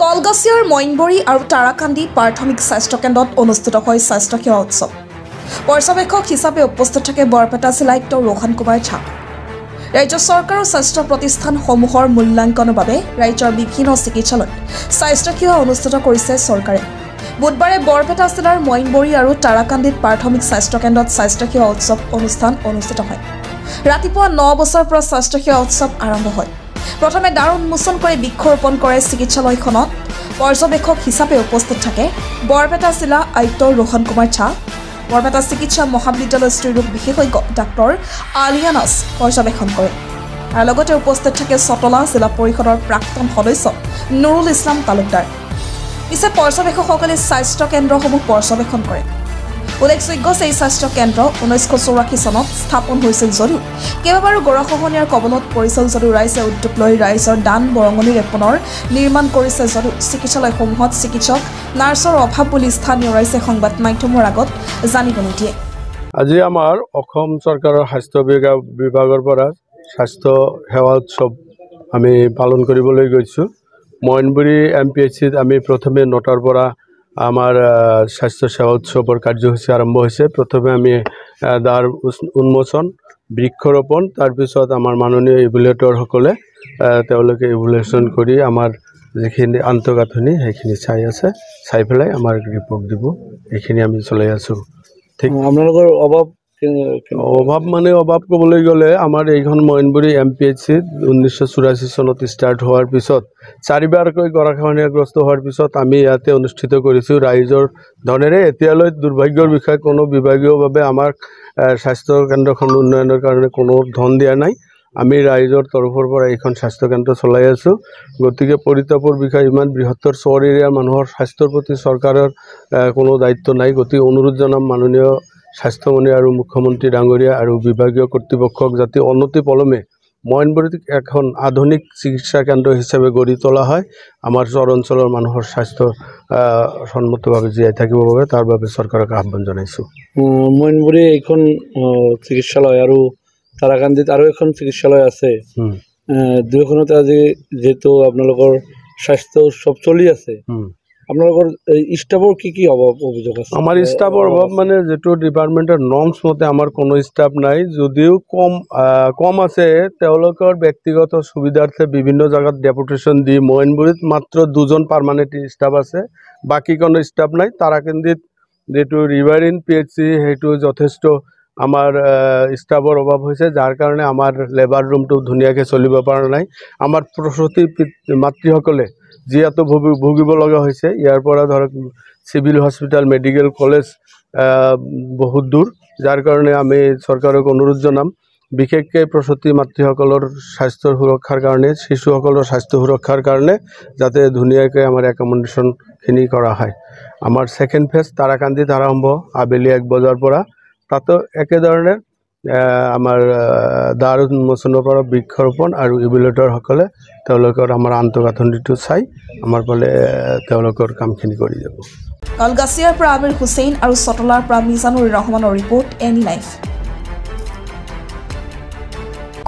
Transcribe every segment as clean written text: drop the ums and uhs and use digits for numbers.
কলগাছিয়াৰ মইনবৰী আৰু তাৰাকান্দি প্ৰাথমিক স্বাস্থ্য কেন্দ্ৰত অনুষ্ঠিত হয় স্বাস্থ্য সেৱা উৎসৱ। পৰ্যবেক্ষক হিচাপে উপস্থিত থাকে বৰপেটা জিলা আয়ুক্ত ৰোহন কুমাৰ ঝা। ৰাজ্য চৰকাৰৰ স্বাস্থ্য প্ৰতিষ্ঠানসমূহৰ মূল্যাংকনৰ বাবে ৰাজ্যৰ বিভিন্ন চিকিৎসালয়ত স্বাস্থ্য সেৱা অনুষ্ঠিত কৰিছে চৰকাৰে। বুধবাৰে বৰপেটা জিলাৰ মইনবৰী আৰু তাৰাকান্দিত প্ৰাথমিক স্বাস্থ্য কেন্দ্ৰত স্বাস্থ্য সেৱা উৎসৱ অনুষ্ঠান অনুষ্ঠিত হয়। ৰাতিপুৱা 9 বজাৰ পৰা স্বাস্থ্য সেৱা উৎসৱ আৰম্ভ হয়। প্ৰথমে দ্বাৰ উন্মোচন কৰি বৃক্ষৰোপণ কৰে চিকিৎসালয়খনত। পৰ্যবেক্ষক হিচাপে উপস্থিত থাকে বৰপেটা জিলা আয়ুক্ত ৰোহন কুমাৰ ঝা, বৰপেটা চিকিৎসা মহাবিদ্যালয়ৰ স্ত্ৰীৰোগ বিশেষজ্ঞ ডাক্তৰ আলিয়া নাছ পৰ্যবেক্ষণ কৰে। আৰু লগতে উপস্থিত থাকে চটলা জিলা পৰিষদৰ প্ৰাক্তন সদস্য নুৰুল ইছলাম তালুকদাৰ। পিছে পৰ্যবেক্ষকসকলে স্বাস্থ্য কেন্দ্ৰসমূহ পৰ্যবেক্ষণ কৰে। উল্লেখযোগ্য যে এই স্বাস্থ্য কেন্দ্ৰ 1984 চনত স্থাপন হৈছিল যদিও কেইবাবাৰো গৰাখহনীয়াৰ কবলত পৰিছিল যদিও ৰাইজে উদ্যোগ লৈ ৰাইজৰ দান বৰঙণিৰে পুনৰ নিৰ্মাণ কৰিছে যদিও চিকিৎসালয়সমূহত চিকিৎসক নাৰ্ছৰ অভাৱ বুলি স্থানীয় ৰাইজে সংবাদ মাধ্যমৰ আগত জানিবলৈ দিয়ে। আজি আমাৰ অসম চৰকাৰৰ স্বাস্থ্য বিভাগৰ পৰা স্বাস্থ্য সেৱা উৎসৱ আমি পালন কৰিবলৈ গৈছোঁ। মইনবৰী MPHCত আমি প্ৰথমে 9টাৰ পৰা আমাৰ স্বাস্থ্য সেৱা উৎসৱৰ কাৰ্যসূচী আৰম্ভ হৈছে। প্ৰথমে আমি দ্বাৰ উন্মোচন, বৃক্ষৰোপণ, তাৰপিছত আমাৰ মাননীয় ইভ্যালুৱেটৰসকলে তেওঁলোকে ইভ্যালুৱেশ্যন কৰি আমাৰ যিখিনি আন্তঃগাঁথনি সেইখিনি চাই পেলাই আমাৰ ৰিপৰ্ট দিব। এইখিনি আমি চলাই আছোঁ। ঠিক আপোনালোকৰ অভাৱ ক'বলৈ গ'লে আমাৰ এইখন মইনবৰী MPHCত 1984 চনত ষ্টাৰ্ট হোৱাৰ পিছত 4বাৰকৈ গৰাখহনীয়াগ্ৰস্ত হোৱাৰ পিছত আমি ইয়াতে অনুষ্ঠিত কৰিছোঁ ৰাইজৰ ধনেৰে। এতিয়ালৈ দুৰ্ভাগ্যৰ বিষয়ে কোনো বিভাগীয়ভাৱে আমাক স্বাস্থ্য কেন্দ্ৰখন উন্নয়নৰ কাৰণে কোনো ধন দিয়া নাই। আমি ৰাইজৰ তৰফৰ পৰা এইখন স্বাস্থ্য কেন্দ্ৰ চলাই আছোঁ। গতিকে পৰিতাপৰ বিষয়ে ইমান বৃহত্তৰ চহৰ এৰিয়াৰ মানুহৰ স্বাস্থ্যৰ প্ৰতি চৰকাৰৰ কোনো দায়িত্ব নাই। গতিকে অনুৰোধ জনাম মাননীয় স্বাস্থ্যমন্ত্ৰী আৰু মুখ্যমন্ত্ৰী ডাঙৰীয়া আৰু বিভাগীয় কৰ্তৃপক্ষক যাতে অনতি পলমে মইনবৰীত এখন আধুনিক চিকিৎসা কেন্দ্ৰ হিচাপে গঢ়ি তোলা হয়। আমাৰ চৰ অঞ্চলৰ মানুহৰ স্বাস্থ্য সন্মতভাৱে জীয়াই থাকিবৰ বাবে তাৰ বাবে চৰকাৰক আহ্বান জনাইছোঁ। মইনবৰী এইখন চিকিৎসালয় আৰু তাৰাকান্দিত আৰু এখন চিকিৎসালয় আছে। দুয়োখনতে আজি যিহেতু আপোনালোকৰ স্বাস্থ্য উৎসৱ চলি আছে, আপোনালোকৰ ষ্টাফৰ কি অভিযোগ আছে? আমাৰ ষ্টাফৰ অভাৱ মানে যিটো ডিপাৰ্টমেণ্টৰ নৰ্মছ মতে আমাৰ কোনো ষ্টাফ নাই। যদিও কম আছে, তেওঁলোকৰ ব্যক্তিগত সুবিধাৰ্থে বিভিন্ন জেগাত ডেপুটেশ্যন দি মইনবৰীত মাত্ৰ 2জন পাৰ্মানেণ্ট ষ্টাফ আছে, বাকী কোনো ষ্টাফ নাই। তাৰাকান্দিত যিটো ৰিভাৰিন PHC সেইটো যথেষ্ট আমাৰ ষ্টাফৰ অভাৱ হৈছে, যাৰ কাৰণে আমাৰ লেবাৰ ৰুমটো ধুনীয়াকৈ চলিব পৰা নাই। আমাৰ প্ৰসূতি মাতৃসকলে যিহেতু ভুগিব লগা হৈছে, ইয়াৰ পৰা ধৰক চিভিল হস্পিটেল, মেডিকেল কলেজ বহুত দূৰ, যাৰ কাৰণে আমি চৰকাৰক অনুৰোধ জনাম বিশেষকৈ প্ৰসূতি মাতৃসকলৰ স্বাস্থ্যৰ সুৰক্ষাৰ কাৰণে, শিশুসকলৰ স্বাস্থ্য সুৰক্ষাৰ কাৰণে যাতে ধুনীয়াকৈ আমাৰ একমডেশ্যনখিনি কৰা হয়। আমাৰ ছেকেণ্ড ফেজ তাৰাকান্দিত আৰম্ভ আবেলি 1 বজাৰ পৰা। তাতো একেধৰণে আমাৰ দ্বাৰ উন্মোচনৰ পৰা বৃক্ষৰোপণ আৰু ইভ্যালুৱেটৰসকলে তেওঁলোকৰ আমাৰ আন্তঃগাঁথনিটো চাই আমাৰ ফালে তেওঁলোকৰ কামখিনি কৰি যাব। কলগাছিয়াৰ পৰা আমিৰ হুছেইন আৰু চটলাৰ পৰা মিজানুৰ ৰহমানৰ ৰিপৰ্ট, এনি লাইফ।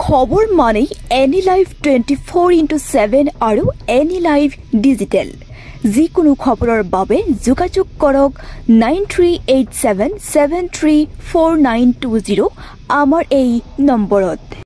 খবৰ মানে এনি লাইফ 24/7 আৰু এনি লাইফ ডিজিটেল। যিকোনো খবৰৰ বাবে যোগাযোগ কৰক 9387734920 আমাৰ এই নম্বৰত।